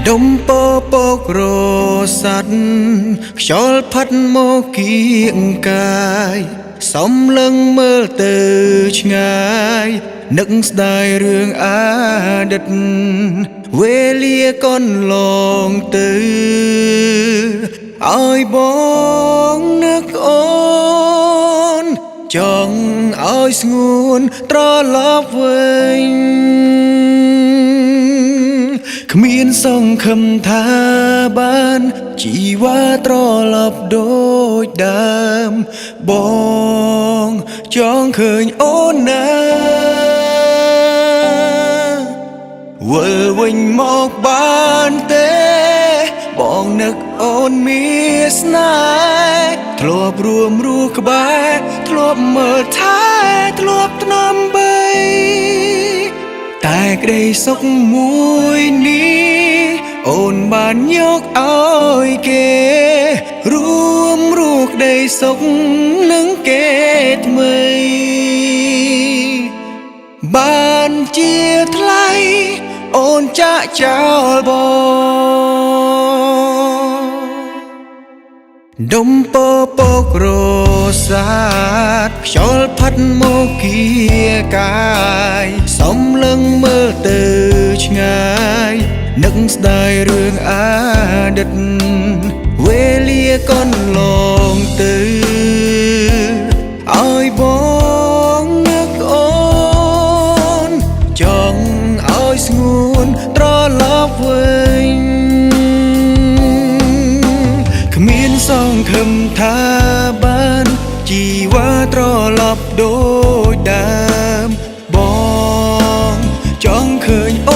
ដុំពពករសាត់ខ្យល់ផាត់មកគៀងកាយសំឡឹងមើលទៅឆ្ងាយនឹកស្ដាយរឿងអតីតវេលាកន្លងទៅឲ្យបងនឹកអូនចង់ឲ្យស្ងួនត្រឡប់វិញគ្មានសង្ឃឹមថាបានជីវ៉ាត្រឡប់ដូចដើមបងចង់ឃើញអូនណាវិលវិញមកបានទេបងនឹកអូនមានស្នេហ៍ធ្លាប់រួមរស់ក្បែរធ្លាប់មើលថែធ្លាប់ថ្នមបីតែក្តីសុខមួយនេះអូនបានយកឲ្យគេរួមរស់ក្តីសុខនឹងគេថ្មីបានជាថ្លៃអូនចាក់ចោលបងដុំពពករសាទខ្យល់ផាត់មកគៀកាយសំឡឹងមើលទៅឆ្ងាយនឹកស្ដាយរឿងអតីតវេលាកន្លងទៅឲ្យបងនឹកអូនចង់ឲ្យស្ងួនត្រឡប់វិញគ្មានសង្ឃឹមថាបានជីវ៉ាត្រឡប់ដូចដើមបងចង់ឃើញអូ